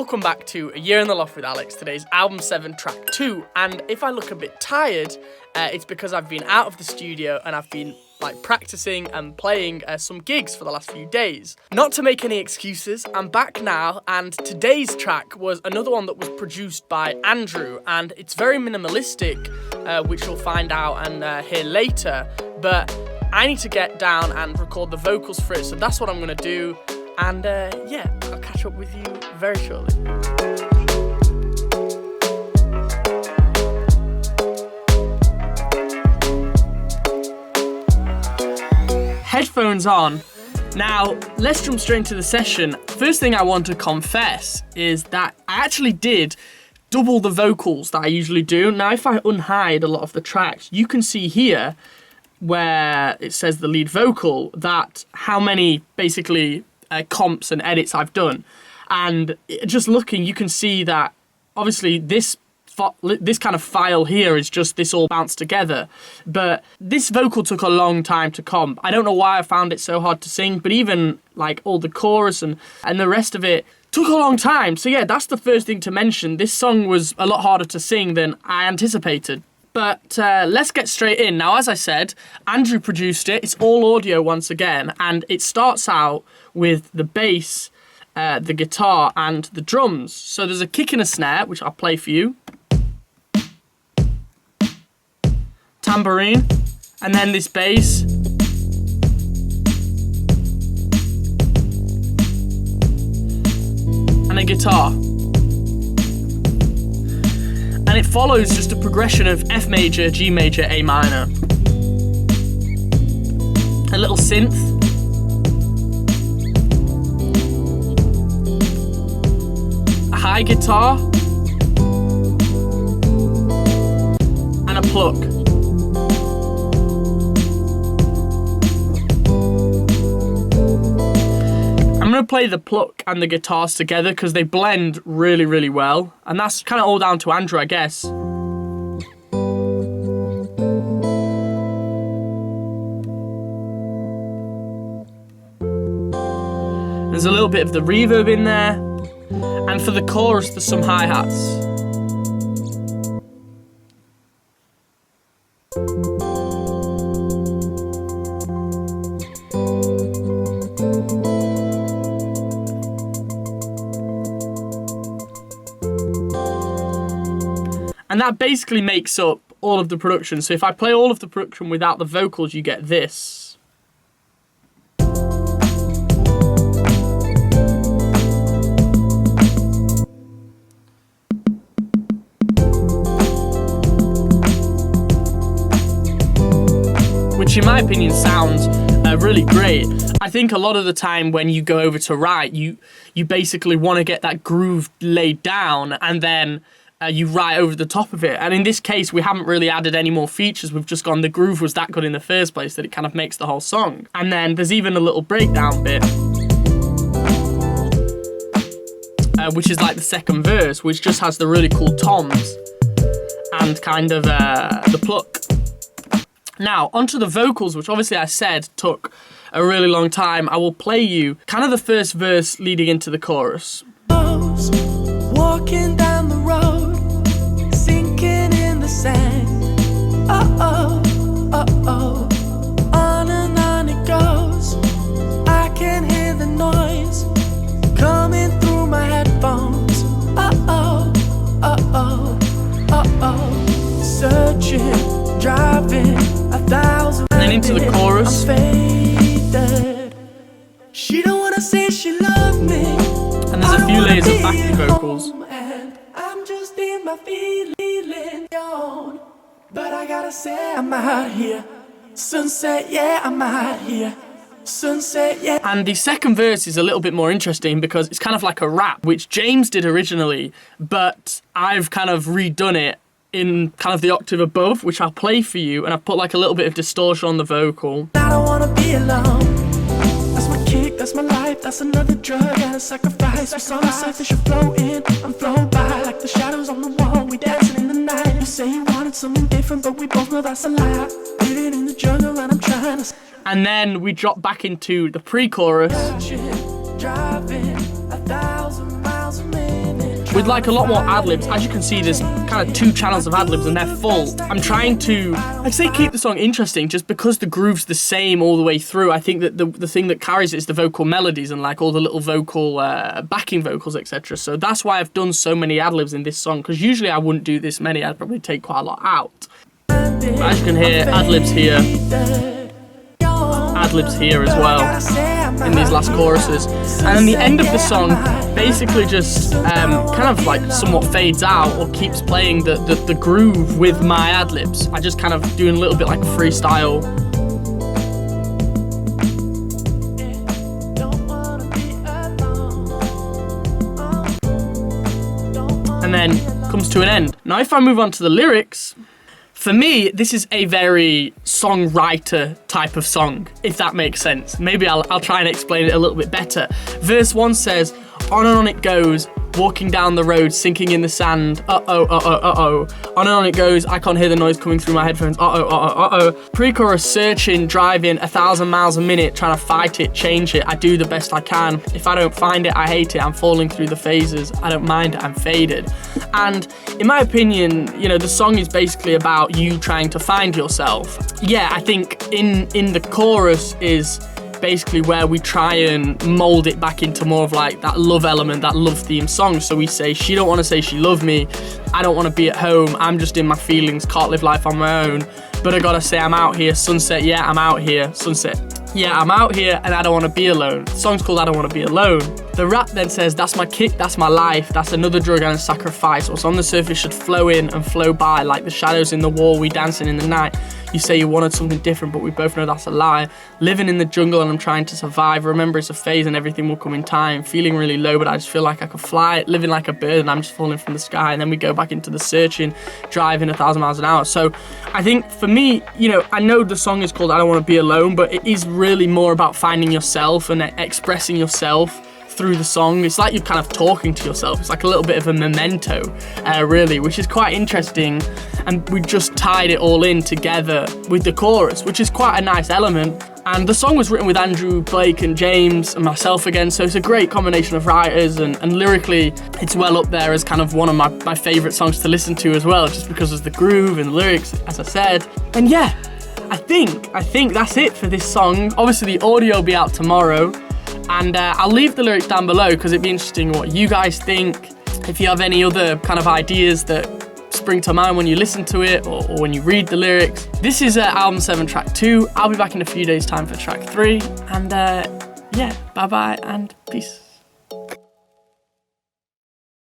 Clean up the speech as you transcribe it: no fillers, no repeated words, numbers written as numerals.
welcome back to A Year in the Loft with Alex. Today's album 7, track 2, and if I look a bit tired, it's because I've been out of the studio and I've been practicing and playing some gigs for the last few days. Not to make any excuses, I'm back now, and today's track was another one that was produced by Andrew, and it's very minimalistic, which you'll find out and hear later, but I need to get down and record the vocals for it, so that's what I'm going to do, and I'll catch up with you very shortly. Headphones on. Now, let's jump straight into the session. First thing I want to confess is that I actually did double the vocals that I usually do. Now, if I unhide a lot of the tracks, you can see here where it says the lead vocal that how many basically comps and edits I've done. And just looking, you can see that obviously this kind of file here is just this all bounced together, but this vocal took a long time to comp. I don't know why I found it so hard to sing, but even like all the chorus and the rest of it took a long time. So yeah, that's the first thing to mention. This song was a lot harder to sing than I anticipated. But let's get straight in. Now, as I said, Andrew produced it. It's all audio once again, and it starts out with the bass, the guitar, and the drums. So there's a kick and a snare, which I'll play for you. Tambourine, and then this bass, and a guitar, and it follows just a progression of F major, G major, A minor, a little synth, a high guitar, and a pluck. I'm going to play the pluck and the guitars together because they blend really, really well. And that's kind of all down to Andrew, I guess. There's a little bit of the reverb in there. And for the chorus, there's some hi-hats. And that basically makes up all of the production. So if I play all of the production without the vocals, you get this. Which in my opinion sounds really great. I think a lot of the time when you go over to write, you basically want to get that groove laid down and then you write over the top of it. And in this case, we haven't really added any more features. We've just gone, the groove was that good in the first place that it kind of makes the whole song. And then there's even a little breakdown bit, which is like the second verse, which just has the really cool toms and kind of the pluck. Now, onto the vocals, which obviously I said took a really long time. I will play you kind of the first verse leading into the chorus. Walking down the road, sinking in the sand. Uh-oh, uh-oh, on and on it goes. I can hear the noise coming through my headphones. Uh-oh, uh-oh, uh-oh, searching, driving 1,000. And then into the chorus. I'm faded. She don't wanna say she loved me. And there's a few layers of backing vocals. I'm just in my feeling on, but I gotta say I'm out here. Sunset, yeah, I'm out here. Sunset, yeah. And the second verse is a little bit more interesting because it's kind of like a rap, which James did originally, but I've kind of redone it in kind of the octave above, which I'll play for you, and I've put like a little bit of distortion on the vocal. I don't wanna be alone. That's my kick, that's my life, that's another drug and a sacrifice. We saw the surface, you're floating, I'm flown by like the shadows on the wall. We dancing in the night. You say you wanted something different, but we both know that's a lie. Living in the jungle and I'm trying to. And then we drop back into the pre-chorus. Driving 1,000 miles a minute. with like a lot more ad-libs. As you can see, there's kind of 2 channels of ad-libs and they're full. I'm trying to, I'd say, keep the song interesting just because the groove's the same all the way through. I think that the thing that carries it is the vocal melodies and like all the little vocal backing vocals, etc. So that's why I've done so many ad-libs in this song, because usually I wouldn't do this many. I'd probably take quite a lot out. But as you can hear, ad-libs here, ad-libs here as well in these last choruses. And then the end of the song basically just kind of like somewhat fades out or keeps playing the groove with my ad-libs. I just kind of doing a little bit like freestyle. And then comes to an end. Now if I move on to the lyrics, for me, this is a very songwriter type of song, if that makes sense. Maybe I'll try and explain it a little bit better. Verse 1 says, on and on it goes, walking down the road, sinking in the sand, uh-oh, uh-oh, uh-oh. On and on it goes, I can't hear the noise coming through my headphones, uh-oh, uh-oh, uh-oh. Pre-chorus, searching, driving 1,000 miles a minute, trying to fight it, change it, I do the best I can. If I don't find it, I hate it, I'm falling through the phases, I don't mind it, I'm faded. And in my opinion, you know, the song is basically about you trying to find yourself. Yeah, I think in the chorus is basically where we try and mold it back into more of like that love element, that love theme song. So we say, she don't want to say she loved me, I don't want to be at home, I'm just in my feelings, can't live life on my own, but I gotta say I'm out here, sunset, yeah, I'm out here, sunset, yeah, I'm out here and I don't want to be alone. The song's called I Don't Want to Be Alone. The rap then says, that's my kick, that's my life, that's another drug and a sacrifice. What's on the surface should flow in and flow by, like the shadows in the wall, we dancing in the night. You say you wanted something different, but we both know that's a lie. Living in the jungle and I'm trying to survive. Remember it's a phase and everything will come in time. Feeling really low, but I just feel like I could fly. Living like a bird and I'm just falling from the sky. And then we go back into the searching, driving 1,000 miles an hour. So I think for me, you know, I know the song is called I Don't Want to Be Alone, but it is really more about finding yourself and expressing yourself through the song. It's like you're kind of talking to yourself. It's like a little bit of a memento, really, which is quite interesting. And we just tied it all in together with the chorus, which is quite a nice element. And the song was written with Andrew, Blake and James and myself again, so it's a great combination of writers, and lyrically it's well up there as kind of one of my favourite songs to listen to as well, just because of the groove and the lyrics, as I said. And yeah, I think that's it for this song. Obviously the audio will be out tomorrow, and I'll leave the lyrics down below because it'd be interesting what you guys think. If you have any other kind of ideas that spring to mind when you listen to it or when you read the lyrics. This is album 7 track 2. I'll be back in a few days time for track 3, and yeah, bye bye and peace.